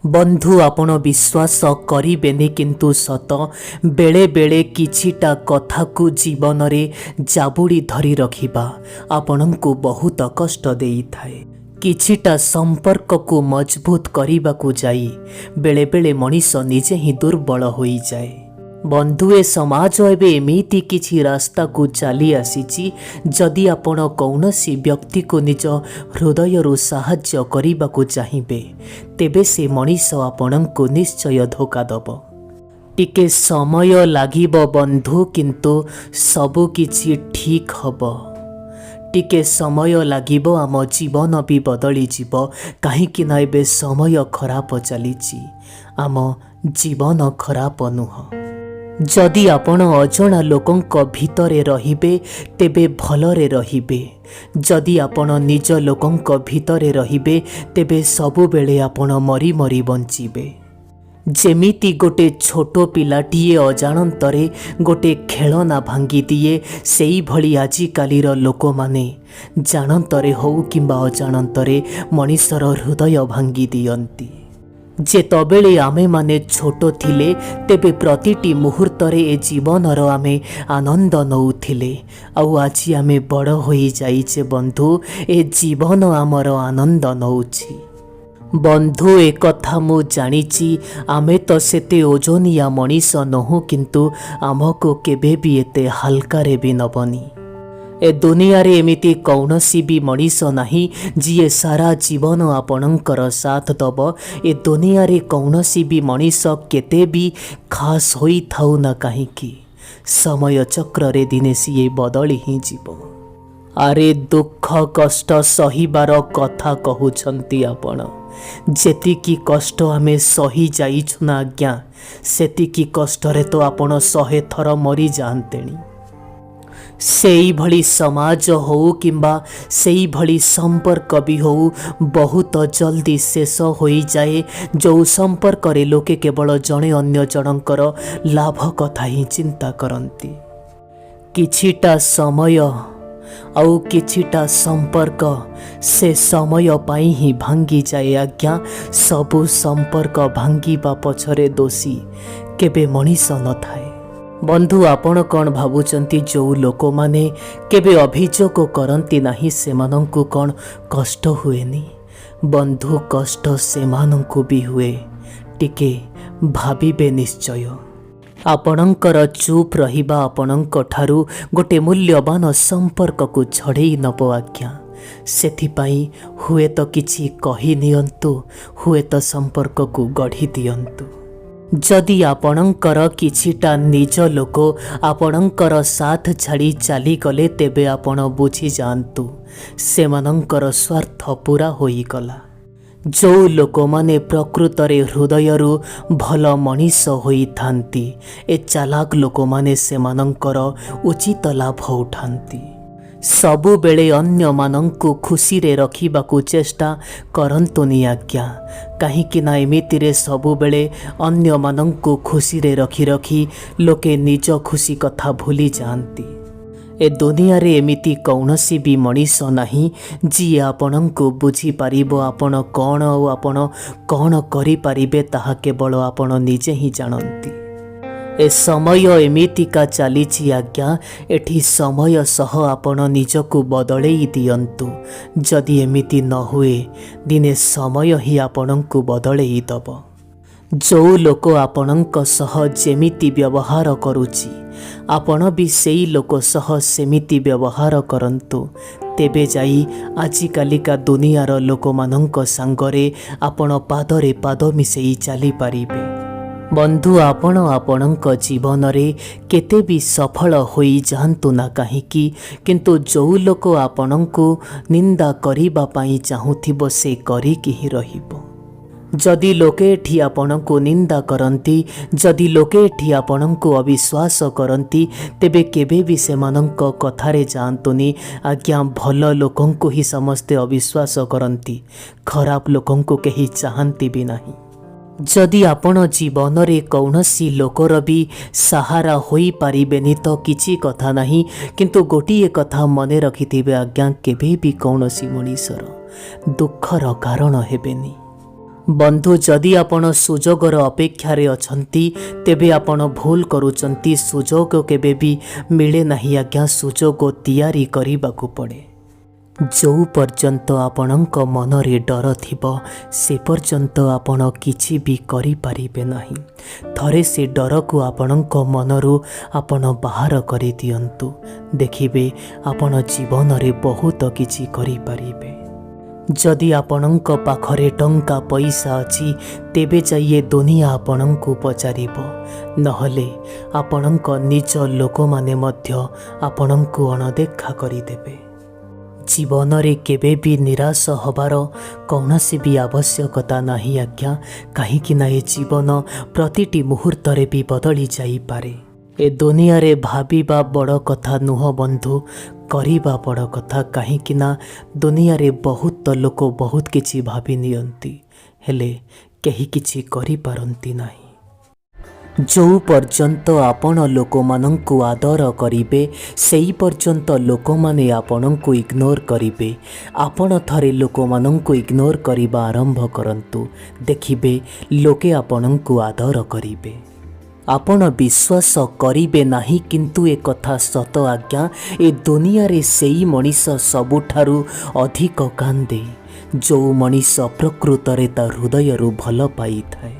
बंधु आपण विश्वास करेनि किंतु सत बेले बेले किछिटा कथा को जीवन रे जाबुड़ी धरी रखिबा आपण को बहुत कष्ट देई थाए। किछिटा संपर्क को मजबूत करने को जाई बेले बेले मनीष निजे ही दुर्बल होई जाए। बंधु ए समाज एवं एमिति किछि रास्ता को चली आसी जदि आपण कौनसी व्यक्ति को निज हृदय साहाय्य करने को चाहिए तेबे से मनीष आपण को निश्चय धोखा दब। टिके समय लागिब बंधु किंतु सबु किछि ठीक हब। टिके समय लागिब आम जीवन भी बदली जीव कहीं ना एबे समय खराब चली आम जीवन खराब नुह। जदि आपण अजणा लोकंक भितरे रहिबे तेबे भलरे रहिबे। जदि आपण निज लोकंक भितरे रहिबे तेबे सबु बेले आपण मरी मरी बंचिबे। जेमिति गोटे छोटो पिलाटीए अजाणंतरे गोटे खेलना भांगी दिए सेई भली आजिकालीर लोक माने जानंतरे होउ किंबा अजाणंतरे मनीषर हृदय भांगी दियंती। जेतबेले आमे माने छोटो थिले तेबे प्रतिटी मुहूर्तरे ए जीवनर आमे आनंद नउथिले आउ आजी आमे बड़ होई जाइछे बंधु ए जीवन आमर आनंद नउछि। बंधु ए कथा मु जानिछि आमे तो सेते ओजनिया मनीष नहु किंतु आमको केबे भी एते हल्कारे भी नबनी। ए दुनिया रे एमिति कौनसी भी मनीष नाही जिए सारा जीवन आपणकर साथ दब। ए दुनिया रे कौनसी भी मनीष केते भी खास होई थाउ ना कहीं समय चक्र रे दिने सीए बदली ही जीव। आरे दुख कष्ट सहिबार कथा कहउछंती आपण जेतिकी कष्ट आमे सही जाइछु ना आज्ञा सेतिकी कष्ट रे तो आपण 100 थर मरी जानतेनी। सेई भली समाज हो किंबा सेई भली संपर्क भी हो बहुत जल्दी शेष होई जाए जो संपर्क रे लोके केवल जणे अन्य जनकर लाभ कथा ही चिंता करंती। किछिटा समय आउ किछिटा संपर्क से समय पाई ही भांगी जाए आज्ञा। सबु संपर्क भांगीबा पछरे दोषी केबे मनीष न थाए। बंधु आपण कौन भावुचंती जो लोक माने केबे अभियोग करंती नाही सेमानंकु कौन कष्ट हुएनी। बंधु कष्ट सेमानंकु भी हुए टिके भाबिबे निश्चय। आपणकर चुप रहिबा आपणक ठारू गोटे मूल्यवान संपर्क को छड़ेई नब आज्ञा। सेथिपाई हुए तो किछि कहि नियंतु हुए तो संपर्क को गढ़ी दियंतु। जदि आपणकर किछिटा निज लोक आपणकर साथ छाड़ी चली गले तेबे आपण बुझी जांतु सेमानंकर स्वार्थ पूरा होई गला। जो लोक माने प्रकृत रे हृदयरु भल मनीष होई थांती ए चालाक लोक माने सेमानंकर उचित लाभ उठांती। सबु बेले अन्य मानंकु खुशी रे रखिबाकु चेष्टा करंतुनी आज्ञा कहीं ना एमिति रे सबु बेले अन्य मानंकु खुशी रे रखी रखी लोके निज खुशी कथा भूली जाती। ए दुनिया रे एमिति कौनसी भी मनीष नाही जी आपणंकु बुझी पारिबो आपण कौन और आपण कौन करि पारिबे ताहा केवल आपण निजे ही जानती। ए समय एमितिका चलीछि आज्ञा एठी समय सह आपण निजकु बदलई दियंतु। जदि एमिति न हुए दिने समय ही आपणंकु बदलई दब। जो लोक आपणंक सह जेमिति व्यवहार करुछि आपण भी सेई लोक सह सेमिति व्यवहार करंतु तेबे जाई आजिकालिका दुनियार लोक मानंक सांगरे आपण पादरे पाद मिसेई चली पारिबे। बंधु आपण आपणक जीवन रे केते भी सफल होई जांतु ना कहीं किंतु जो लोक आपणंकु निंदा करिबा पाई चाहुथिबो से करिकि ही रहिबो। जदि लोके एठी आपणंकु निंदा करंती जदि लोके एठी आपणंकु अविश्वास करंती तेबे केबे भी सेमानंक कथारे जांतुनी आज्ञा। भल लोकंकु ही समस्ते अविश्वास करंती खराब लोकंकु केही चाहंती भी नाही। जदि आपण जीवन रे कौनसी लोकर भी सहारा होई पारिबेनी तो किछि कथा नाही किंतु गोटिए कथा मने रखिथिबे आज्ञा केबे भी कौनसी मनीषर दुखर कारण हेबेनी। बंधु जदि आपण सुजोगर अपेक्षार अछंती तेबे आपण भूल करूचंती। सुजोग केबे भी मिले नहीं आज्ञा, सुजोग तैयारी करबाकू पड़े। जो पर्यंत आपणक मनरे डर थिबो से पर्यंत आपण किछि भी करि पारिबे नाही। थरे से डर को आपणक मनरू आपण बाहर करि दियंतु, देखिबे आपण जीवन रे बहुत किछि करि पारिबे। जदि आपणक पाखरे टंका पैसा अछि तेबे जाइए दुनिया आपणଙ୍କୁ पचारिबो, नहले आपणक निज लोक माने मध्य आपणଙ୍କୁ अणदेखा करिदेबे। जीवन रे केबे भी निराश हबार कौनसी भी आवश्यकता नहीं आज्ञा, कहीं ना ये जीवन प्रतिटी मुहूर्त रे भी बदली जाई पारे। ए दुनिया रे भाबिबा बड़ कथा नुह बंधु, करिबा बड़ कथा। कहीं ना दुनिया रे बहुत लोक बहुत किछि भाबी नियंती, हेले केही किछि करि पारंती नाही। जो पर्यंत आपण लोक मानंकु आदर करिबे सेई पर्यंत लोक माने आपणंकु इग्नोर करिबे। आपण थरे लोक मानंकु इग्नोर करिबा आरंभ करंतु, देखिबे लोके आपणंकु आदर करिबे। आपण विश्वास करिबे नाही, किंतु ए कथा सत आज्ञा, ए दुनिया रे सेई मनीष सबुठारु अधिक कांदे जो मनीष प्रकृतरे ता हृदयरु भल पाई थाए।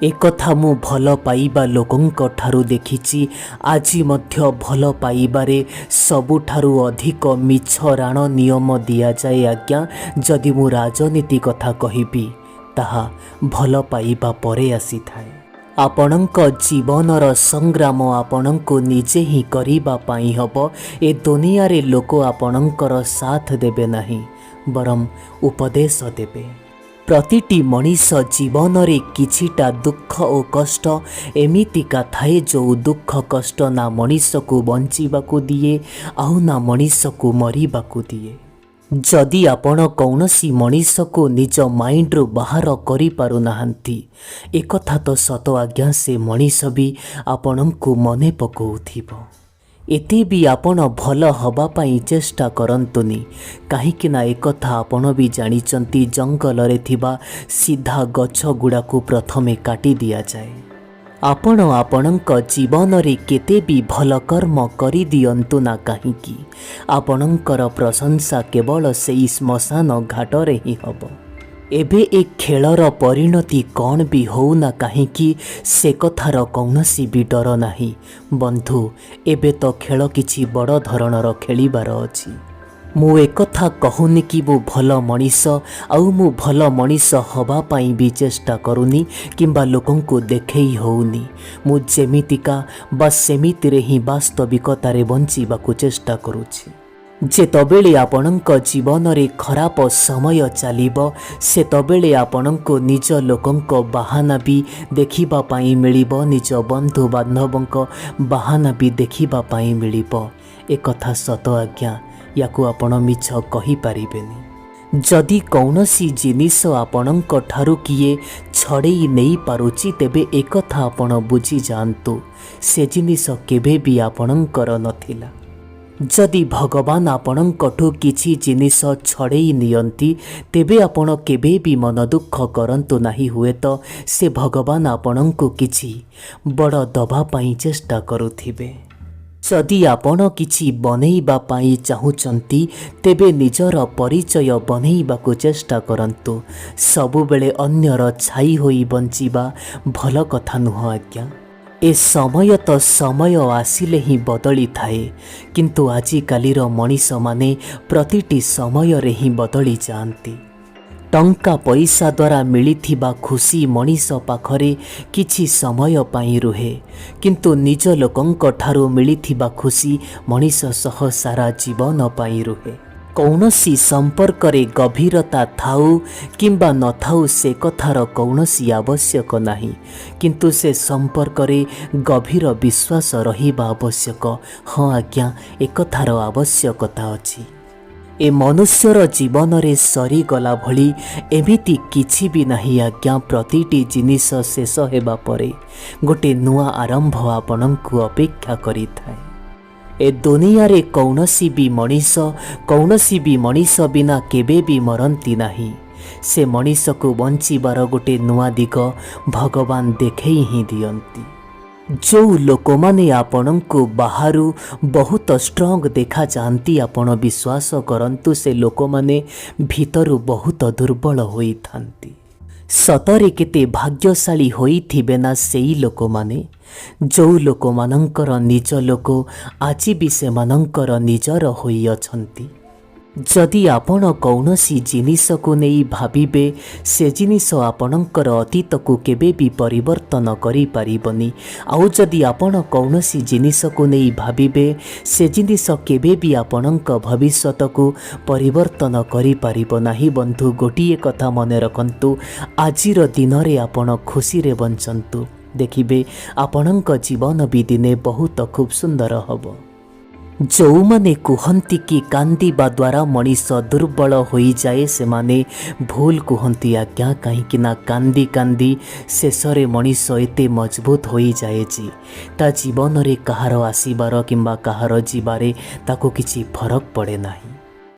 एक कथा मु भल पाइबा लोकंक ठारु देखिछि, आजि मध्य भल पाइबारे सबुठारु अधिक मिछ राण नियम दिया जाए आज्ञा। जदि मु राजनीति कथा कहिबी ताहा भल पाइबा परे आसी थाए। आपणंक जीवनर संग्राम आपणंको निजे ही करिबा पाई हबो। ए दुनिया रे लोक आपणंकर साथ देबे नाही, बरम उपदेश देबे। प्रतिटी मनीष जीवन रे किछिटा दुख और कष्ट एमितिका थाए जो दुख कष्ट ना मनीष को बंचिबाकू दिए आउ ना मनीष को मरिबाकू दिए। जदि आपण कौनसी मनीष को निज माइंड रु बाहर करि पारु नाहंती, एक कथा तो सत आज्ञा, से मनीष भी आपणंकु मने पकाउथिबो। एते भी आपण भल हवा पाई चेष्टा करंतुनी, कहीं ना एक कथा आपण भी जानिचंती, जंगल रे थिबा सीधा गछ गुड़ाकू प्रथमे काटी दिया जाए। आपण आपणंक जीवन रे केते भी भल कर्म करि दियंतु ना काहींकी, आपणंकर प्रशंसा केवल सेई श्मशान घाट रे ही हबो। एबे एक खेलर परिणति कौन भी हो ना काहींकी, से कथार कौनसी भी डर नाही। बंधु एबे तो खेल किछि बड़ धरणर खेलिबार अछि। मु एक कथा कहूनी कि मु भल मनीष आउ मु भल मनीष हवा पाई भी चेष्टा करूनी, किंबा लोकंकु देखेई होउनी। मु जेमितिका बा सेमिति रे ही वास्तविकतारे बंचिबाकू चेष्टा करूछि। जेतबेले आपणंक जीवन रे खराब समय चलिबो, सेतबेले आपणंक निज लोकंक बाहाना भी देखिबा पाई मिलिबो, निज बंधु बांधवंक बाहाना भी देखिबा पाई मिलिबो। ए कथा सत आज्ञा, याकू आपण मिछ कहि पारिबेनी। जदि कौनसी जिनिस आपणंक ठारु किए छड़ेई नहीं पारुची, तेबे एक कथा आपण बुझी जांतु, से जिनिस केबे भी आपणंकर नथिला। जदि भगवान आपणंकठू किछि जिनिस छड़ेई नियंती, तेबे आपण केबे भी मन दुख करंतु नाही। हुए तो से भगवान आपणंकु किछि बड़ दबा पाई चेष्टा करुथिबे। जदि आपण किछि बनेइबा पाई चाहुचंती, तेबे निजर परिचय बनेइबाकू चेष्टा करंतु। सबुबेले अन्यर छाई होई बंचिबा भल कथा नुह आज्ञा। ए समय तो समय आसिले ही बदली थाए, किंतु आजिकालीर मनीष माने प्रतिटी समय रे ही बदली जाती। टंका पैसा द्वारा मिलिथिबा खुशी मनीष पाखरे किछि समय पाई रुहे, किंतु निज लोकंक ठारू मिलिथिबा खुशी मनीष सह सारा जीवन पाई रुहे। कौनसी संपर्क रे गभीरता थाउ किंबा न थाउ से कथार कौनसी आवश्यक नाही, किंतु से संपर्क रे गभीर विश्वास रहिबा आवश्यक। हाँ आज्ञा, एक कथार आवश्यकता अछि। ए मनुष्यर जीवन रे सरी गला भली एमिति किछि भी नाही आज्ञा। प्रतिटी जिनिस शेष हेबा परे गोटे नुआ आरंभ आपणंकु अपेक्षा करिथाए। ए दुनिया रे कौनसी भी मनीष बिना केबे भी मरंती नाही। से मनीष को बंचीबार गोटे नुआ दिग भगवान देखई ही दियंती। जो लोक माने आपण को बाहरु बहुत स्ट्रॉन्ग देखा जाती आपण विश्वास करंतु से लोक माने भीतरु बहुत दुर्बल होई थांती। सतरे केते भाग्यशाली होइथिबे ना सेई लोक माने जो लोक मानंकर निज लोक आजि भी से मानंकर निजर होई अछंती। जदि आपण कौनसी जिनिस को नहीं भाबिबे से जिनिस आपणकर अतीत को केबे भी परिवर्तन करि परिबनी। आउ जदि आपण कौनसी जिनिस को नहीं भाबिबे से जिनिस केबे भी आपणक भविष्यत को परिवर्तन करि परिब नाही। बंधु गोटिए कथा मने रखंतु, आजिर दिन रे आपण खुशी रे बंचंतु, देखिबे आपणक जीवन भी दिने बहुत खूब सुंदर हबो। जो माने कुहंती कि कांदिबा द्वारा मनीष दुर्बल होई जाए से माने भूल कुहंती आज्ञा। कहीं ना कांदी कांदी शेषरे मनीष एते मजबूत होई जाए जी ता जीवन रे कहार आसीबार किंबा कहार जीवारे ताको किछि फरक पड़े नाही।